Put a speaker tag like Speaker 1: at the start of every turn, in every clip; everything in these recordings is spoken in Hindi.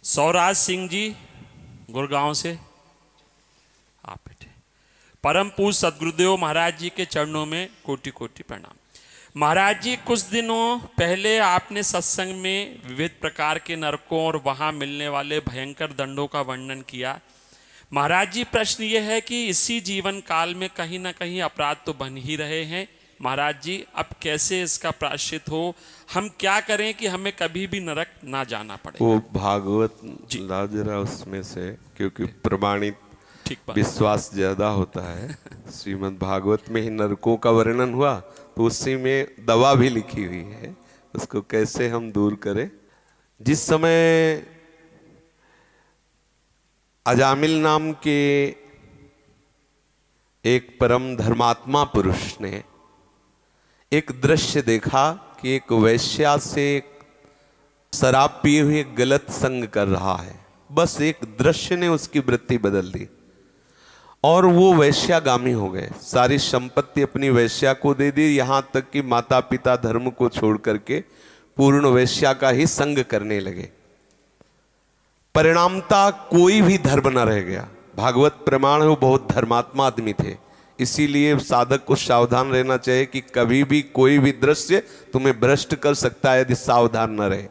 Speaker 1: सौराज सिंह जी गुड़गांव से आप बैठे। परम पूज्य सदगुरुदेव महाराज जी के चरणों में कोटि कोटि प्रणाम। महाराज जी, कुछ दिनों पहले आपने सत्संग में विविध प्रकार के नरकों और वहां मिलने वाले भयंकर दंडों का वर्णन किया। महाराज जी, प्रश्न ये है कि इसी जीवन काल में कहीं ना कहीं अपराध तो बन ही रहे हैं। महाराज जी, अब कैसे इसका प्रायश्चित हो? हम क्या करें कि हमें कभी भी नरक ना जाना पड़े?
Speaker 2: वो भागवत ला जरा उसमें से, क्योंकि प्रमाणित विश्वास ज्यादा होता है। श्रीमद् भागवत में ही नरकों का वर्णन हुआ, तो उसी में दवा भी लिखी हुई है, उसको कैसे हम दूर करें। जिस समय अजामिल नाम के एक परम धर्मात्मा पुरुष ने एक दृश्य देखा कि एक वैश्या से शराब पिए हुए गलत संग कर रहा है। बस एक दृश्य ने उसकी वृत्ति बदल दी और वो वैश्यागामी हो गए। सारी संपत्ति अपनी वैश्या को दे दी, यहां तक कि माता पिता धर्म को छोड़ करके पूर्ण वैश्या का ही संग करने लगे। परिणामता कोई भी धर्म न रह गया। भागवत प्रमाण है, वो बहुत धर्मात्मा आदमी थे। इसीलिए साधक को सावधान रहना चाहिए कि कभी भी कोई भी दृश्य तुम्हें भ्रष्ट कर सकता है यदि सावधान न रहे।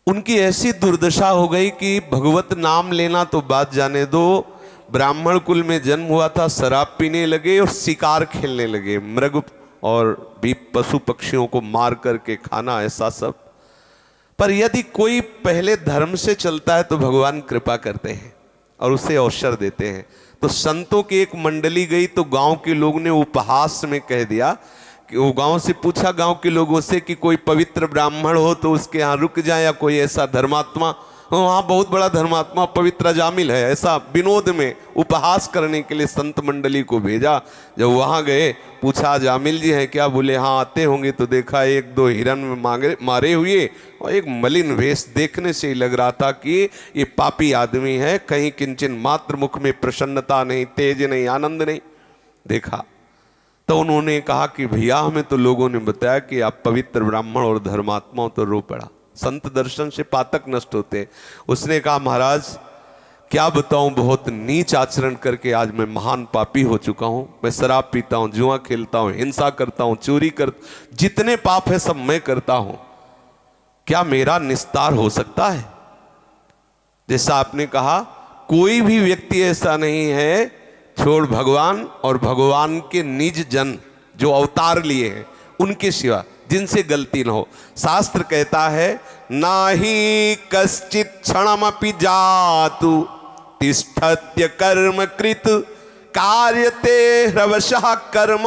Speaker 2: उनकी ऐसी दुर्दशा हो गई कि भगवत नाम लेना तो बात जाने दो, ब्राह्मण कुल में जन्म हुआ था, शराब पीने लगे और शिकार खेलने लगे, मृग और भी पशु पक्षियों को मार करके खाना, ऐसा सब। पर यदि कोई पहले धर्म से चलता है तो भगवान कृपा करते हैं और उसे अवसर देते हैं। तो संतों की एक मंडली गई तो गांव के लोग ने उपहास में कह दिया कि वो गांव से पूछा गांव के लोगों से कि कोई पवित्र ब्राह्मण हो तो उसके यहाँ रुक जाए, या कोई ऐसा धर्मात्मा, वहाँ बहुत बड़ा धर्मात्मा पवित्र अजामिल है, ऐसा विनोद में उपहास करने के लिए संत मंडली को भेजा। जब वहाँ गए पूछा अजामिल जी हैं क्या? बोले हाँ आते होंगे। तो देखा एक दो हिरन मारे हुए और एक मलिन वेश, देखने से ही लग रहा था कि ये पापी आदमी है। कहीं किंचन मात्र मुख में प्रसन्नता नहीं, तेज नहीं, आनंद नहीं। देखा तो उन्होंने कहा कि भैया हमें तो लोगों ने बताया कि आप पवित्र ब्राह्मण और धर्मात्मा। तो रो पड़ा। संत दर्शन से पातक नष्ट होते। उसने कहा महाराज क्या बताऊं, बहुत नीच आचरण करके आज मैं महान पापी हो चुका हूं। मैं शराब पीता हूं, जुआ खेलता हूं, हिंसा करता हूं, चोरी कर, जितने पाप है सब मैं करता हूं। क्या मेरा निस्तार हो सकता है? जैसा आपने कहा, कोई भी व्यक्ति ऐसा नहीं है छोड़ भगवान और भगवान के निज जन जो अवतार लिए हैं उनके सिवा जिनसे गलती न हो। शास्त्र कहता है नाही कश्चित क्षणमपि जातु तिष्ठत्य कर्म कृत कार्यते ह्रवशः कर्म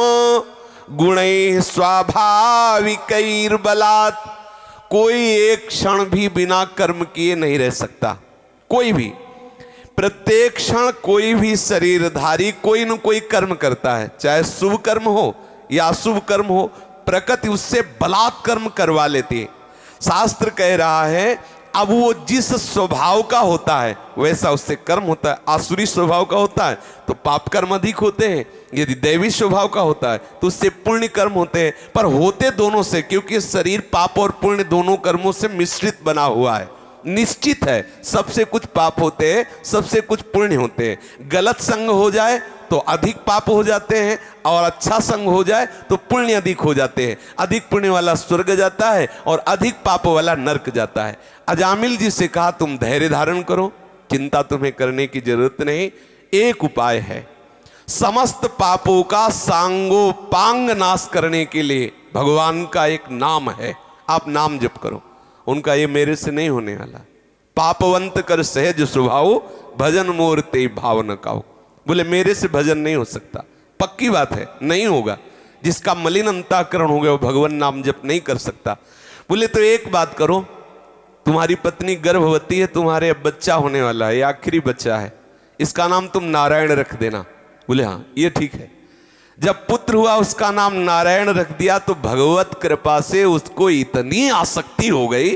Speaker 2: गुणैः स्वाभाविकैर्बलात्। कोई एक क्षण भी बिना कर्म किए नहीं रह सकता, कोई भी। प्रत्येक क्षण कोई भी शरीरधारी कोई न कोई कर्म करता है, चाहे शुभ कर्म हो या अशुभ कर्म हो। प्रकृति उससे बलात् कर्म करवा लेती है। शास्त्र कह रहा है अब वो जिस स्वभाव का होता है वैसा उससे कर्म होता है। आसुरी स्वभाव का होता है तो पाप कर्म अधिक होते हैं, यदि दैवी स्वभाव का होता है तो उससे पुण्य कर्म होते हैं। पर होते दोनों से, क्योंकि शरीर पाप और पुण्य दोनों कर्मों से मिश्रित बना हुआ है। निश्चित है सबसे कुछ पाप होते हैं, सबसे कुछ पुण्य होते हैं। गलत संग हो जाए तो अधिक पाप हो जाते हैं और अच्छा संग हो जाए तो पुण्य अधिक हो जाते हैं। अधिक पुण्य वाला स्वर्ग जाता है और अधिक पाप वाला नरक जाता है। अजामिल जी से कहा तुम धैर्य धारण करो, चिंता तुम्हें करने की जरूरत नहीं। एक उपाय है, समस्त पापों का सांगोपांग नाश करने के लिए भगवान का एक नाम है, आप नाम जप करो। उनका ये मेरे से नहीं होने वाला। पापवंत कर सहज स्वभाव भजन मोर ते भाव न काओ। बोले मेरे से भजन नहीं हो सकता, पक्की बात है नहीं होगा। जिसका मलिन अंतःकरण हो गया वो भगवान नाम जप नहीं कर सकता। बोले तो एक बात करो, तुम्हारी पत्नी गर्भवती है, तुम्हारे अब बच्चा होने वाला है, ये आखिरी बच्चा है, इसका नाम तुम नारायण रख देना। बोले हाँ ये ठीक है। जब पुत्र हुआ उसका नाम नारायण रख दिया तो भगवत कृपा से उसको इतनी आसक्ति हो गई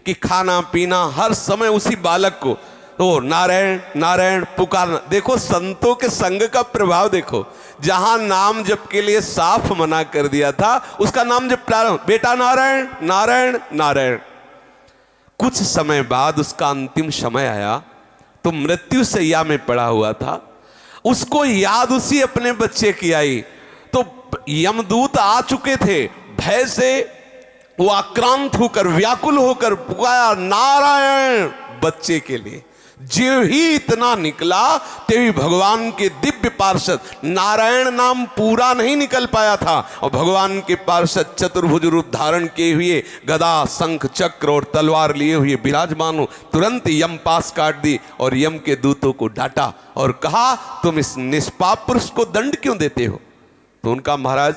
Speaker 2: कि खाना पीना हर समय उसी बालक को तो नारायण नारायण पुकारना। देखो संतों के संग का प्रभाव देखो। जहां नाम जप के लिए साफ मना कर दिया था उसका नाम जप प्रारंभ, बेटा नारायण नारायण नारायण। कुछ समय बाद उसका अंतिम समय आया तो मृत्यु शैया में पड़ा हुआ था। उसको याद उसी अपने बच्चे की आई तो यमदूत आ चुके थे। भय से वो आक्रांत होकर व्याकुल होकर पुकारा नारायण बच्चे के लिए। जो ही इतना निकला तेवी भगवान के दिव्य पार्षद, नारायण नाम पूरा नहीं निकल पाया था और भगवान के पार्षद चतुर्भुज रूप धारण किए हुए गदा शंख चक्र और तलवार लिए हुए विराजमान हो। तुरंत यम पास काट दी और यम के दूतों को डांटा और कहा तुम इस निष्पाप पुरुष को दंड क्यों देते हो। तो उनका महाराज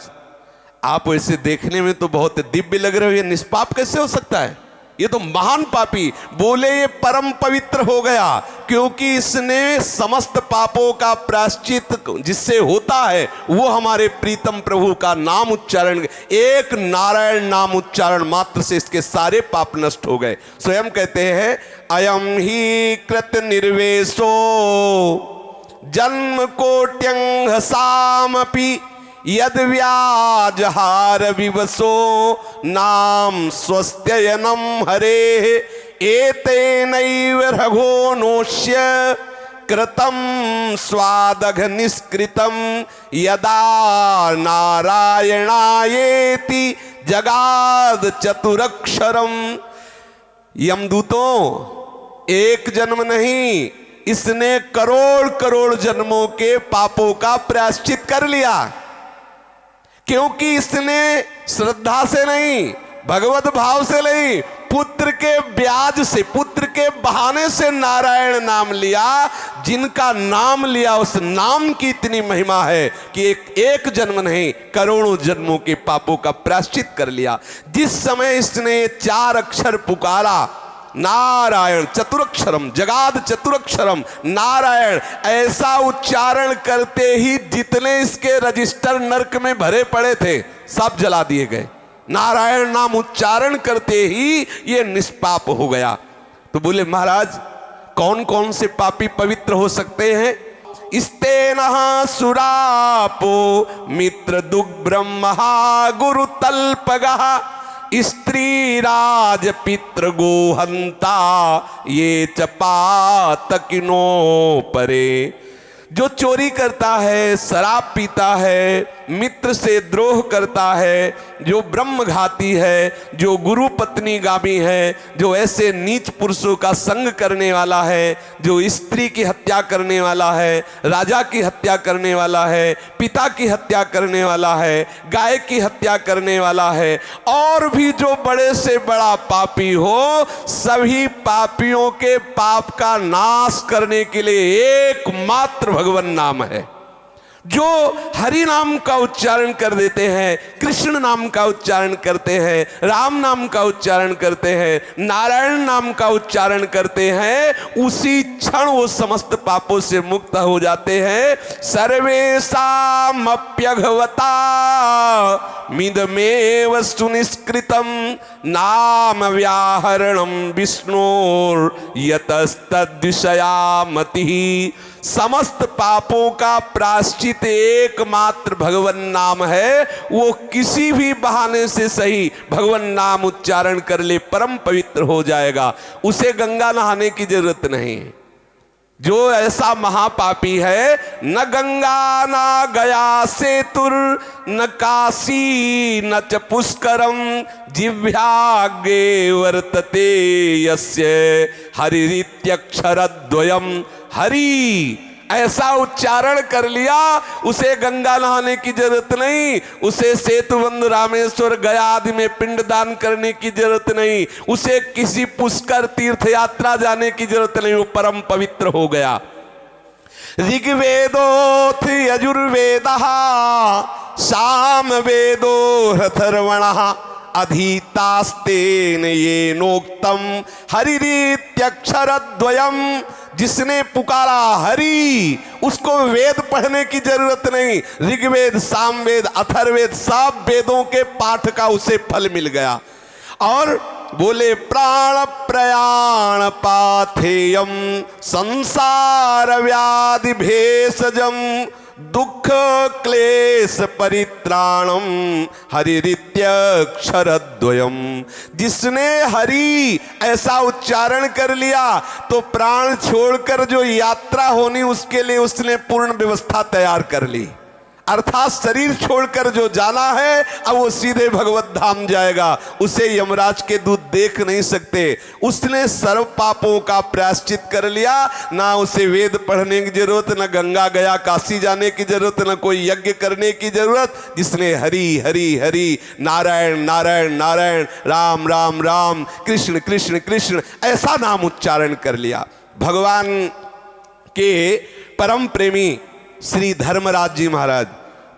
Speaker 2: आप वैसे देखने में तो बहुत दिव्य लग रहे हो, ये निष्पाप कैसे हो सकता है, ये तो महान पापी। बोले ये परम पवित्र हो गया क्योंकि इसने समस्त पापों का प्रायश्चित जिससे होता है वो हमारे प्रीतम प्रभु का नाम उच्चारण, एक नारायण नाम उच्चारण मात्र से इसके सारे पाप नष्ट हो गए। स्वयं कहते हैं अयम ही कृत निर्वेशो जन्म कोट्यंग सामपि यद व्याजहार विवसो नाम स्वस्त्ययनम हरे एतेनैव रघो नोष्य कृतम स्वादघ निष्कृतम यदा नारायणायेति जगाद चतुरक्षरम। यमदूतों एक जन्म नहीं, इसने करोड़ करोड़ जन्मों के पापों का प्रायश्चित कर लिया क्योंकि इसने श्रद्धा से नहीं, भगवत भाव से नहीं, पुत्र के ब्याज से, पुत्र के बहाने से नारायण नाम लिया। जिनका नाम लिया उस नाम की इतनी महिमा है कि एक जन्म नहीं करोड़ों जन्मों के पापों का प्रायश्चित कर लिया। जिस समय इसने 4 अक्षर पुकारा नारायण चतुरक्षरम जगाद चतुरक्षरम नारायण, ऐसा उच्चारण करते ही जितने इसके रजिस्टर नरक में भरे पड़े थे सब जला दिए गए। नारायण नाम उच्चारण करते ही ये निष्पाप हो गया। तो बोले महाराज कौन कौन से पापी पवित्र हो सकते हैं। स्तेनः सुरापो मित्र दुग्ब्रह्महा गुरु तल्पगः स्त्री राज पितृ गोहंता ये चपातकिनो परे। जो चोरी करता है, शराब पीता है, मित्र से द्रोह करता है, जो ब्रह्मघाती है, जो गुरु पत्नी गामी है, जो ऐसे नीच पुरुषों का संग करने वाला है, जो स्त्री की हत्या करने वाला है, राजा की हत्या करने वाला है, पिता की हत्या करने वाला है, गाय की हत्या करने वाला है, और भी जो बड़े से बड़ा पापी हो, सभी पापियों के पाप का नाश करने के लिए एकमात्र भगवान नाम है। जो हरि नाम का उच्चारण कर देते हैं, कृष्ण नाम का उच्चारण करते हैं, राम नाम का उच्चारण करते हैं, नारायण नाम का उच्चारण करते हैं, उसी क्षण वो समस्त पापों से मुक्त हो जाते हैं। सर्वेषामप्यघवता मिदमेव सुनिष्कृतम नाम व्याहरणम विष्णुर यतस्तद्विषया मतिः। समस्त पापों का प्रायश्चित एकमात्र भगवन नाम है। वो किसी भी बहाने से सही भगवन नाम उच्चारण कर ले परम पवित्र हो जाएगा, उसे गंगा नहाने की जरूरत नहीं। जो ऐसा महापापी है, न गंगा न गया सेतुर न काशी न च पुष्करम जिह्वाग्रे वर्तते यस्य हरिरित्यक्षरद्वयम्। हरि ऐसा उच्चारण कर लिया, उसे गंगा नहाने की जरूरत नहीं, उसे सेतुबंध रामेश्वर गया आदि में पिंडदान करने की जरूरत नहीं, उसे किसी पुष्कर तीर्थ यात्रा जाने की जरूरत नहीं, वो परम पवित्र हो गया। ऋग्वेदोऽथ यजुर्वेदः सामवेदो अथर्वणः अधीतास्तेन येनोक्तम हरिरित्यक्षरद्वयम्। जिसने पुकारा हरि, उसको वेद पढ़ने की जरूरत नहीं, ऋग्वेद सामवेद अथर्ववेद सब वेदों के पाठ का उसे फल मिल गया। और बोले प्राण प्रयाण पाथेयम संसार व्याधि भेषजम दुख क्लेश परित्राणम हरिरित्यक्षरद्वयम। जिसने हरि ऐसा उच्चारण कर लिया तो प्राण छोड़कर जो यात्रा होनी उसके लिए उसने पूर्ण व्यवस्था तैयार कर ली। अर्थात शरीर छोड़कर जो जाना है अब वो सीधे भगवत धाम जाएगा, उसे यमराज के दूत देख नहीं सकते। उसने सर्व पापों का प्रायश्चित कर लिया, ना उसे वेद पढ़ने की जरूरत, ना गंगा गया काशी जाने की जरूरत, ना कोई यज्ञ करने की जरूरत। जिसने हरि हरि हरि, नारायण नारायण नारायण, राम राम राम, कृष्ण कृष्ण कृष्ण ऐसा नाम उच्चारण कर लिया। भगवान के परम प्रेमी श्री धर्मराज जी महाराज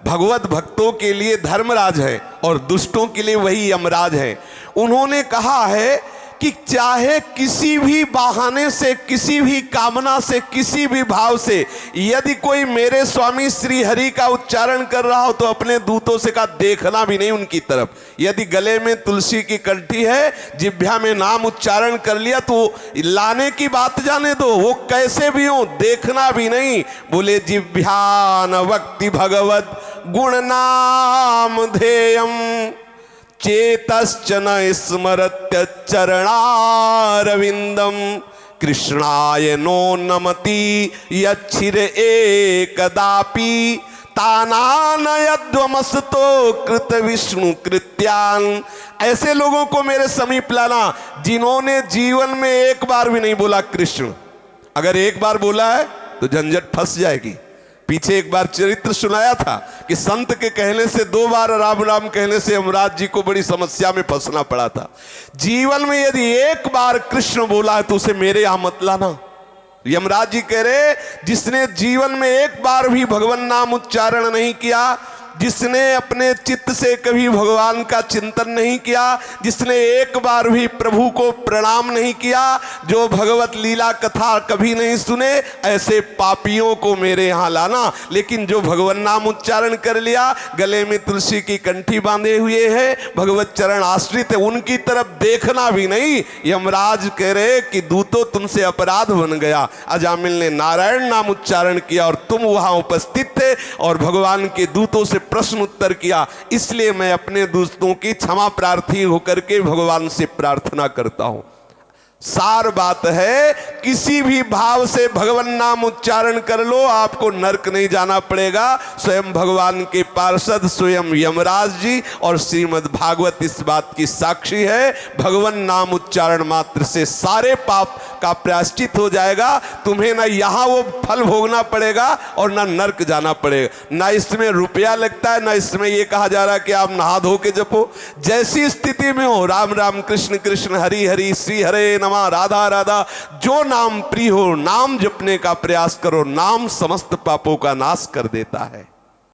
Speaker 2: भगवत भक्तों के लिए धर्मराज है और दुष्टों के लिए वही यमराज है। उन्होंने कहा है कि चाहे किसी भी बहाने से, किसी भी कामना से, किसी भी भाव से यदि कोई मेरे स्वामी श्री हरि का उच्चारण कर रहा हो तो अपने दूतों से का देखना भी नहीं उनकी तरफ। यदि गले में तुलसी की कंठी है, जिह्वा में नाम उच्चारण कर लिया तो लाने की बात जाने दो, वो कैसे भी हो देखना भी नहीं। बोले जिह्वान वक्ति भगवत गुण नाम धेयम चेतश्च न स्मरत्य चरणारविंदम कृष्णाय नो नमति यच्छिर एकदापि तानानयध्वमस्तो कृत विष्णु कृत्यान। ऐसे लोगों को मेरे समीप लाना जिन्होंने जीवन में एक बार भी नहीं बोला कृष्ण। अगर एक बार बोला है तो झंझट फंस जाएगी। पीछे एक बार चरित्र सुनाया था कि संत के कहने से 2 बार राम राम कहने से यमराज जी को बड़ी समस्या में फंसना पड़ा था। जीवन में यदि एक बार कृष्ण बोला है तो उसे मेरे यहां मत लाना। यमराज जी कह रहे जिसने जीवन में एक बार भी भगवान नाम उच्चारण नहीं किया, जिसने अपने चित्त से कभी भगवान का चिंतन नहीं किया, जिसने एक बार भी प्रभु को प्रणाम नहीं किया, जो भगवत लीला कथा कभी नहीं सुने, ऐसे पापियों को मेरे यहाँ लाना। लेकिन जो भगवान नाम उच्चारण कर लिया, गले में तुलसी की कंठी बांधे हुए है, भगवत चरण आश्रित है, उनकी तरफ देखना भी नहीं। यमराज कह रहे कि दूतों तुमसे अपराध बन गया। अजामिल ने नारायण नाम उच्चारण किया और तुम वहां उपस्थित थे और भगवान के दूतों से प्रश्न उत्तर किया, इसलिए मैं अपने दोस्तों की क्षमा प्रार्थी होकर के भगवान से प्रार्थना करता हूं। सार बात है किसी भी भाव से भगवान नाम उच्चारण कर लो, आपको नरक नहीं जाना पड़ेगा। स्वयं भगवान के पार्षद स्वयं यमराज जी और श्रीमद् भागवत इस बात की साक्षी है। भगवान नाम उच्चारण मात्र से सारे पाप का प्रायश्चित हो जाएगा। तुम्हें ना यहाँ वो फल भोगना पड़ेगा और ना नरक जाना पड़ेगा, ना इसमें रुपया लगता है, ना इसमें ये कहा जा रहा है कि आप नहा धो के जपो। जैसी स्थिति में हो, राम राम कृष्ण कृष्ण हरि हरि श्री हरे नमः राधा राधा, जो नाम प्रिय हो नाम जपने का प्रयास करो। नाम समस्त पापों का नाश कर देता है।